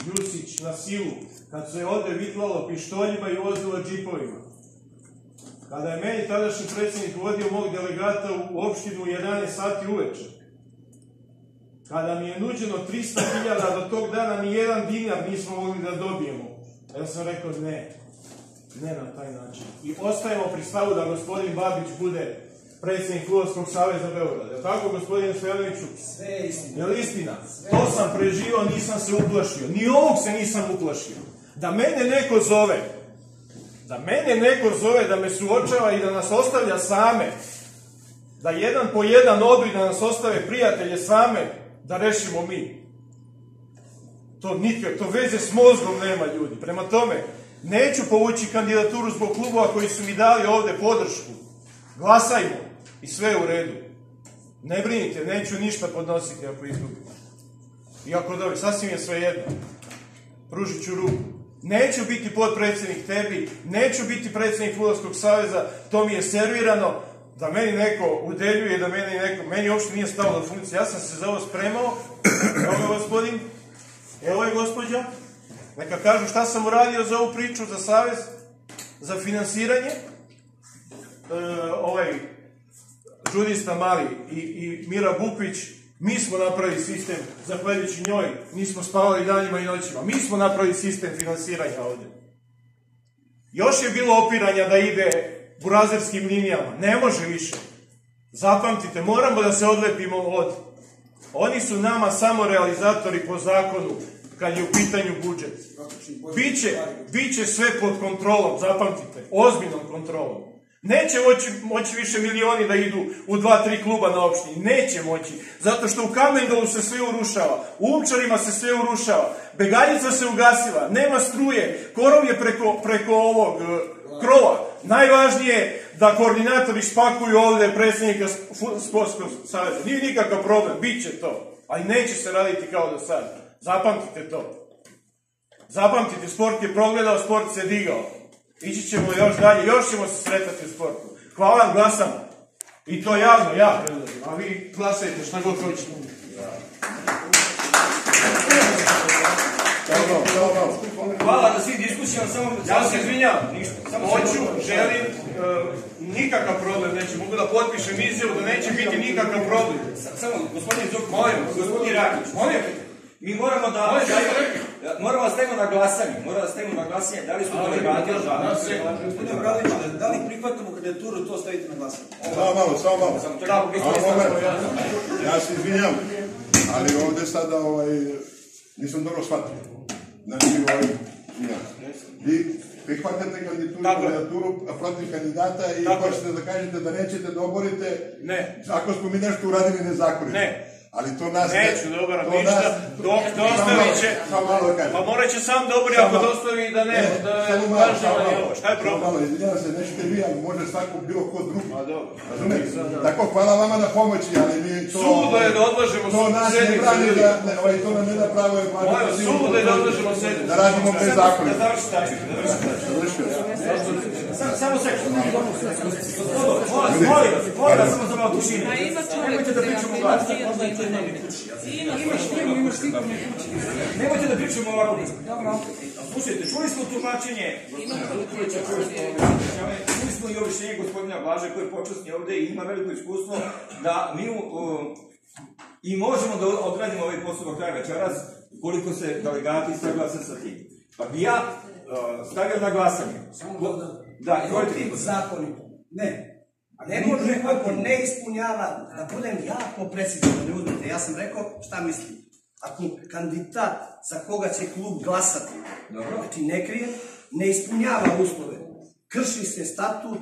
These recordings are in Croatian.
Ljusić na silu, kad se ovdje vitlalo pištoljima i vozilo džipovima. Kada je meni tadašnji predsjednik vodio mog delegata u opštinu u 11 sati uveče. Kada mi je nuđeno 300.000, do tog dana ni jedan dinar nismo mogli da dobijemo. Ja sam rekao ne na taj način. I ostajemo pri stavu da gospodin Babić bude predsjednik Fudbalskog saveza Beograda. Je tako, gospodine Stojanoviću? Sve je istina. Je li istina? To sam preživao, nisam se uplašio. Ni ovog se nisam uplašio. Da mene neko zove, da me suočava i da nas ostavlja same, da jedan po jedan odu i da nas ostave prijatelje same, da rešimo mi. To veze s mozgom nema, ljudi. Prema tome, neću povući kandidaturu zbog klubova koji su mi dali ovde podršku. Glasajmo i sve je u redu. Ne brinite, neću ništa podnositi ako izgubim. Iako dobro, sasvim je sve jedno. Pružit ću ruku. Neću biti potpredsjednik tebi, neću biti predsjednik Fudbalskog saveza, to mi je servirano, da meni neko udeljuje, da meni uopšte nije stalo do funkcije. Ja sam se za ovo spremao, evo je gospodin, evo je gospođa, neka kažu šta sam uradio za ovu priču, za savez, za finansiranje. Žudista Mali i Mira Bukvić, mi smo napravili sistem, zahvaljujući njoj, nismo spavali danima i noćima, mi smo napravili sistem finansiranja ovdje. Još je bilo opiranja da ide burazerskim linijama, ne može više. Zapamtite, moramo da se odlepimo od... Oni su nama samo realizatori po zakonu, kad je u pitanju budžet. Biće sve pod kontrolom, zapamtite, ozbiljnom kontrolom. Neće moći više milioni da idu u 2-3 kluba na opštini. Neće moći. Zato što u Kamendolu se sve urušava. U Umčarima se sve urušava. Begaljica se ugasila. Nema struje. Korov je preko ovog krova. Najvažnije je da koordinatori spakuju ovde predsjednika Sportskog saveza. Nije nikakav problem. Biće to. Ali neće se raditi kao do sada. Zapamtite to. Zapamtite, sport je progledao, sport se digao. Ići ćemo još dalje, još ćemo se sretati u sportu. Hvala vam, glasamo. I to javno, ja predlažem. A vi glasajte šta god hoćete. Hvala na svim diskusijama, samo... Ja se izvinjam, hoću, želim, nikakav problem neće. Mogu da potpišem izjavu da neće biti nikakav problem. Samo, gospodin Zuk, molim, gospodin Rakić, molim, mi moramo da... Moramo da stavimo na glasanje, da li su to legati ili da? Gospodin Obradović, da li prihvatamo kandidaturu, to stavite na glasanje? Samo malo. Ja se izvinjam, ali ovde sada nisam dobro shvatio. Znači, vi prihvatate kandidaturu protiv kandidata i hoćete da kažete da nećete da oborite ako smo mi nešto uradili nezakonito. Ne. Ali to nas... Neću da obaram ništa, dok dostavi će... Pa morat će sam da obori ako dostavi da ne, da je uvažavanje ovo. Šta je problem? Malo, izvinjavam se, nećete vi, ali može svako bilo ko drugi. A dobro. Razumijete? Tako, hvala vama na pomoći, ali mi to... Suludo je da odlažemo sednicu. To nas ne brani, to nam ne da pravo je... Suludo je da odlažemo sednicu. Da radimo bez zakona. Da završi tačku. Samo sekund. Molim vas, samo za malo tišine. Nemojte da pričamo glas. Nemojte da pričamo ovako. Slušajte, čuli smo tumačenje, čuli smo i objašnjenje gospodina Blaže koji je počasni ovde i ima veliko iskustvo da mi i možemo da odradimo ovaj postupak kraja večeras koliko se delegati saglase sa tim. Pa bi ja stavio na glasanje. Samo da, izvolite. Zakonito. Ne. Ne može ako ne ispunjava, da budem ja po predsjedniku, ne uzmite. Ja sam rekao šta mislim. Ako kandidat za koga će klub glasati, znači ne krije, ne ispunjava uslove, krši se statut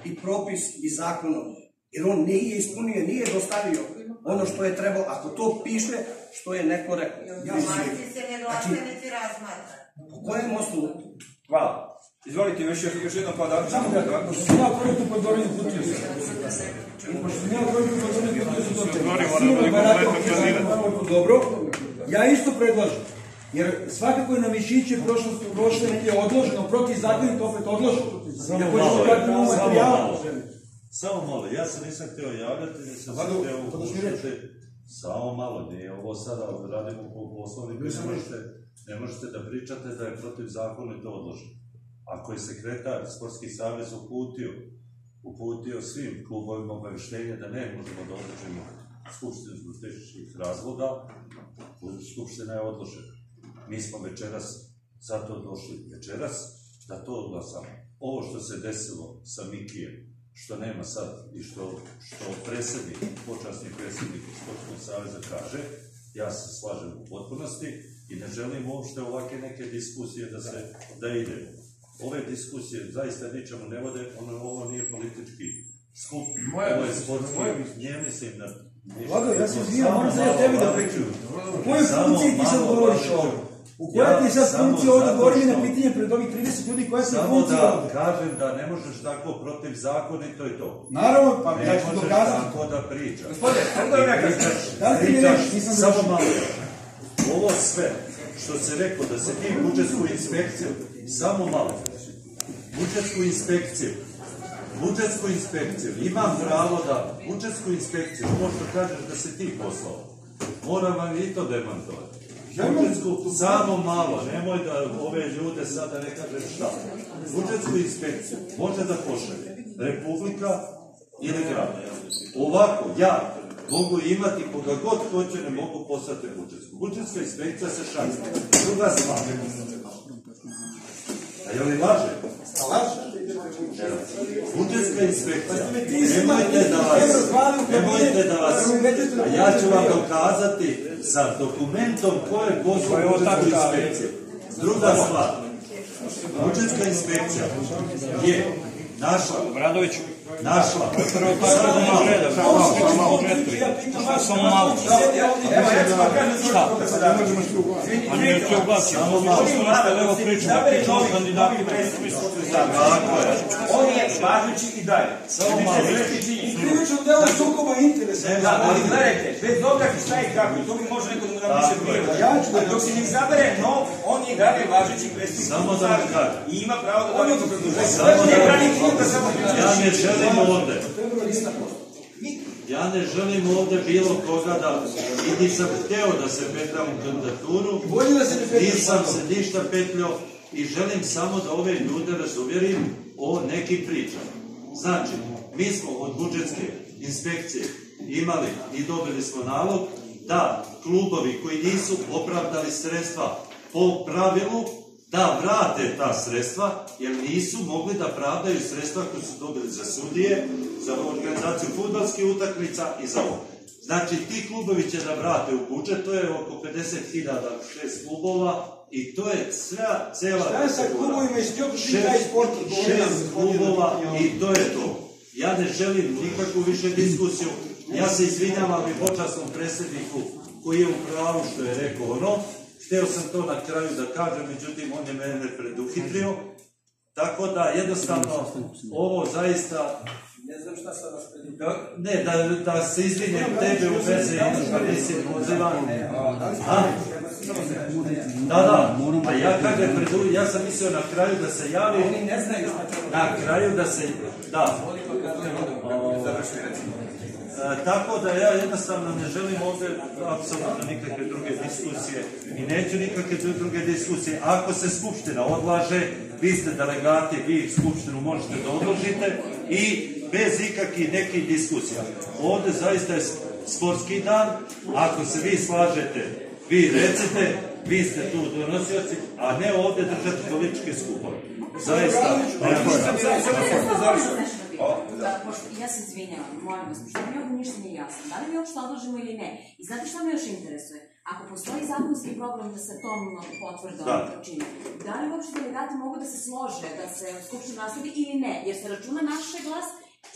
i propis i zakonom. Jer on nije ispunio, nije dostavio ono što je trebao, ako to piše, što je neko rekao. Domaći se ne glasa, niti razmatra. Po kojem osnovu? Hvala. Izvolite, još jednom pa da... Samo da, pošto sam ja prvi tu podvorinu putio se. Dobro, ja isto predlažem. Jer svakako je na Mišiće prošle neke odloženo, protivzakonito opet odloženo. Samo malo, ja se nisam htio javljati, nisam se htio upuštati. Samo malo, nije ovo sada radimo po poslovniku, Ne možete da pričate da je protiv zakona to odloženo. Ako je sekretar Sportski savez uputio svim klubovima obaveštenje da ne možemo da odložimo skupštinu zbog tehničkih razloga, skupština je odložena. Mi smo večeras zato došli večeras da to odglasamo. Ovo što se desilo sa Mikijem, što nema sad i što predsjednik, počasni predsjednik Sportskog saveza kaže, ja se slažem u potpunosti i ne želim uopšte ovakve neke diskusije da ide. Ove diskusije zaista ničemu ne vode, ovo nije politički skup, ovo je sportski, nije mislim na ništa. Vlado, ja se izvijem, moram sad tebi da prekinu. U kojoj funkciji ti sad govoriš ovdje? U kojoj ti sad funkciji ovdje govori mi na pitanje pred ovih 30 ljudi koja se funkcija ovdje? Samo da kažem da ne možeš tako protiv zakona i to je to. Naravno, pa ja ću dokazati. Ne možeš tako da pričaš. Gospodine, onda mi ja kažem. Da li ti mi reći, nisam samo završio. malo. Ovo sve što se rekao da se ti budžetsku inspekciju, samo malo. Budžetsku inspekciju, imam pravo da budžetsku inspekciju, ovo što kažeš da se ti poslao, moram vam i to demantovati. Budžetsku, samo malo, nemoj da ove ljude sada ne kažem šta. Budžetsku inspekciju može da pošalje Republika ili grad. Ovako, ja mogu imati koga god hoće, ne mogu poslati budžetsku. Budžetska inspekcija se šalje. Druga stvar. A je li laže? Budžetska inspekcija. Nemojte da vas... A ja ću vam dokazati sa dokumentom ko je poslao budžetsku inspekciju. Druga stvar. Budžetska inspekcija je našla. Samo malo. Evo, ja ću vam kažem što se da. A nije ću oglasiti. Evo pričamo o kandidatu. On je važući i dalje. I krivično delo sukoba interesa. Ali gledajte, bez obzira šta i kako, to mi može neko da mu napiše prijevo. Dok se ne izabere nov, on je dalje važući predsjednik. Samo da vam kažem. I ima pravo da dobiti produženje. Ja ne želim ovdje bilo koga da, i nisam hteo da se petljam u kandidaturu, nisam se ništa petljao i želim samo da ove ljude razuvjerim o nekim pričama. Znači, mi smo od budžetske inspekcije imali i dobili smo nalog da klubovi koji nisu opravdali sredstva po pravilu, da vrate ta sredstva, jer nisu mogli da pravdaju sredstva koje su dobili za sudije, za organizaciju fudbalskih utakmica i za ovo. Znači, ti klubovi će da vrate u budžet, to je oko 50.000 6 klubova i to je cela... Šta je sa klubovima iz Djokovića i sporta? 6 klubova i to je to. Ja ne želim nikakvu više diskusiju. Ja se izvinjavam i počasnom predsjedniku koji je u pravu što je rekao ono. Htio sam to na kraju da kažem, međutim on je mene preduhitrio. Tako da jednostavno ovo zaista... Ne znam šta sam vas preduhitrio. Ne, da se izvinjem tebe u veze da nisi pozivan. Da, a ja kažem ja sam mislio na kraju da se javi... Oni ne znaju šta treba. Na kraju da se... Da. Tako da ja jednostavno ne želim ovdje apsolutno nikakve druge diskusije i neću nikakve druge diskusije. Ako se skupština odlaže, vi ste delegati, vi skupštinu možete da odložite i bez ikakvih nekih diskusija. Ovdje zaista je sportski dan, ako se vi slažete, vi recite, vi ste tu donosioci, a ne ovdje držati političke skupove. Zaista. Ja se izvinjavam, molim vas, što mi ovdje ništa nije jasno. Da li mi uopšte odložimo ili ne? I znate što me još interesuje? Ako postoji zakonski problem da se tom potvrdom učini, da li uopšte delegati mogu da se slože, da se skupština nasledi ili ne? Jer se računa naš glas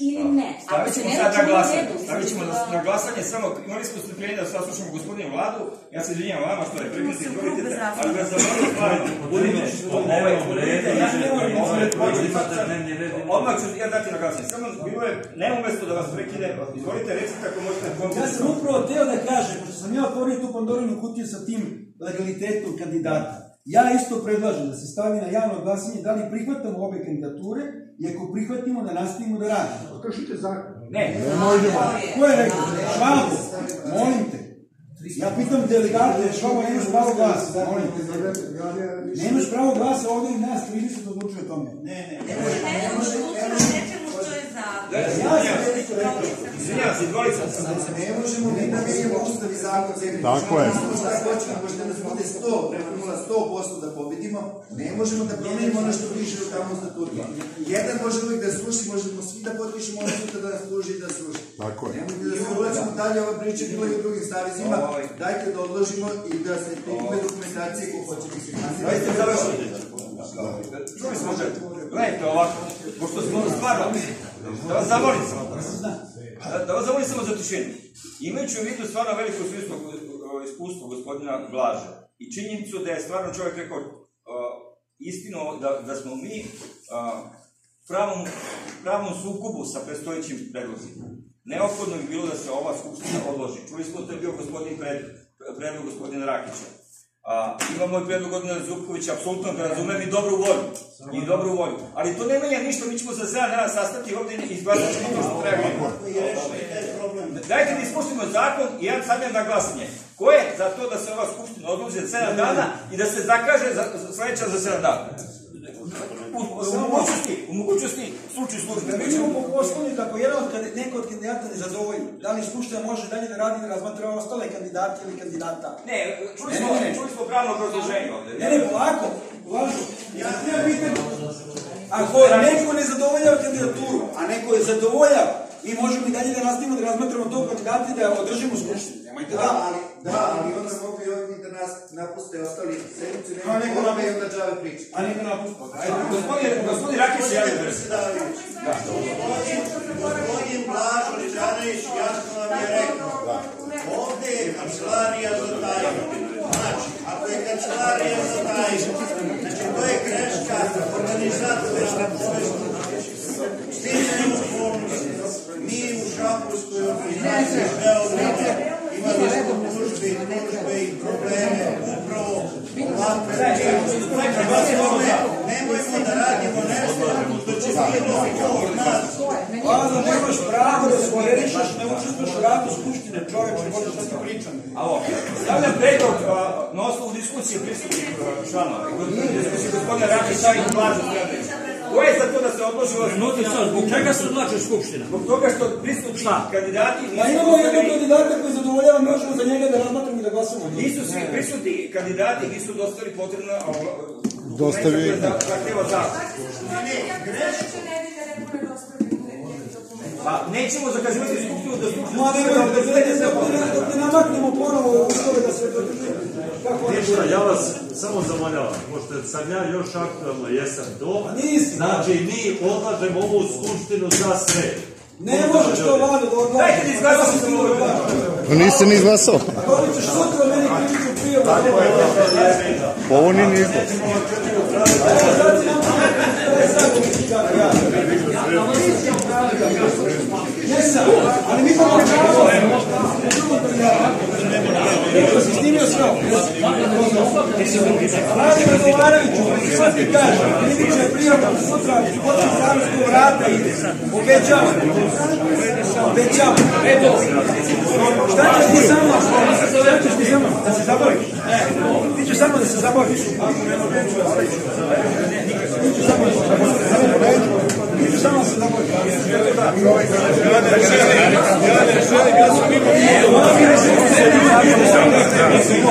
ili ne? Stavit ćemo sad na glasanje. Stavit ćemo na glasanje, samo imali smo strpljenje da saslušamo gospodinu Vladu. Ja se izvinjam vama što je prekriti, izvolite, ali da za vrlo stvarite. Odmah ću ja dati na glasanje. Samo bilo je neumjesto da vas prekine. Izvolite, recite ako možete konkretno. Ja sam upravo teo da kažem, pošto sam ja otvorio tu Pandorinu kutiju sa tim legalitetom kandidata. Ja isto predlažem da se stavi na javno glasanje da li prihvatamo obe kandidature i ako prihvatimo da nastavimo da radimo. Kršite zakon. Ne. Ko je rekao? Švabo, molim te. Ja pitam delegate, Švabo, nemaš pravo glasa. Nemaš pravo glasa, ovdje i nas 30 odlučuje o tome. Ne može odlučiti nečemu što je Ne možemo mi da menjamo ustav i zakon zemlje. Tako je. Možda nas bude 100, preko 100% da pobedimo, ne možemo da promenimo ono što piše u tamo statutu. Jedan može uvijek da sluši, možemo svi da potpišemo ono sutra da nas služi i da sluši. Tako je. Nemojte da se ulazimo dalje, ova priča bila i u drugim savezima, dajte da odložimo i da se prikupe dokumentacije ko hoće da se finansira. Dajte završiti. Čuli smo željeti. Gledajte ovako, pošto smo stvarno, da vas zamolim samo. Da vas zamolim samo za tišinu. Imajući u vidu stvarno veliko iskustvo gospodina Blaže i činjenicu da je stvarno čovjek rekao istinu da smo mi pravnom sukobu sa predstojećim predlozima. Neophodno bi bilo da se ova skupština odloži. Čuli smo da je bio predlog gospodina Rakića. Imamo i predlog gospodina Zupkovića, apsolutno ga razumem i dobru volju. Ali to ne menja ništa, mi ćemo za 7 dana sastati ovdje i izglasati to što treba. Dajte da ispoštujemo zakon i ja stavljam na glasanje. Ko je za to da se ova skupština odloži za 7 dana i da se zakaže sledeća za 7 dana? U mogućnosti slučaj službe. Mi ćemo po poslovniku, ako neko od kandidata ne zadovolji, da li skupština može dalje da radi da razmatra ostale kandidate ili kandidata? Ne, čuli smo pravno obrazloženje ovdje. Ne, polako. Ja pitam, ako neko ne zadovoljava kandidaturu, a neko je zadovoljava, mi možemo i dalje da nastavimo da razmatramo tog kandidata i da održimo skupštinu. Nemojte da. Ali onda mogu i ovdje da nas napuste ostali sedmice, nema kolame i onda džave priče. A neka napuste. Gospodin Rakić se javio da se davi. Gospodin Blažo Ličanović jasno vam je rekao, ovdje je kancelarija za tajnu. Znači, ako je kancelarija za tajnu, znači to je greška organizatora. Sticajem okolnosti, mi u Šapurskoj organizaciji Beograda imali smo tužbe i probleme upravo ovakve nemojmo da radimo nešto što će bilo od nas. Hvala, nemaš pravo da se verišaš, ne učestvuš u radu skupštine, čovječe, možeš da ti pričam. Stavljam predlog na osnovu diskusije prisutnih članova. Diskusije gospodina Rakića i Blaža Stojanovića. Ko je za to da se odloži ova skupština? Zbog čega se odlače skupština? Zbog toga što prisutni kandidati Pa imamo jednog kandidata koji zadovoljava, možemo za njega da razmatramo i da glasamo. Nisu svi prisutni kandidati, nisu dostavili potrebna dokumenta koje zahteva zakon. Pa nećemo zakazivati skupštinu da skupštinu... Ma da ne namaknemo ponovo uslove da se dodržimo. Ništa, ja vas samo zamoljavam, pošto sam ja još aktualno jesam to, znači mi odlažemo ovu skupštinu za sve. Ne možeš to Vlado da odlažeš. Dajte ti izglasati se mogu da. Nisi ni izglasao. Ako ćeš sutra meni krivicu prijavu. Ovo nije ni izglas. Ali mi imamo pravo. Neko si snimio sve. Vladi Radovanoviću, sad ti kažem, krivića je prijavno sutra, počnem Savjeskog vrata ide. Obećavam. Šta ćeš ti samo? Da se zabaviš? Ti ćeš samo da se zabaviš. Ti ćeš samo da se zabaviš. Ti ćeš samo da se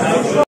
zabaviš.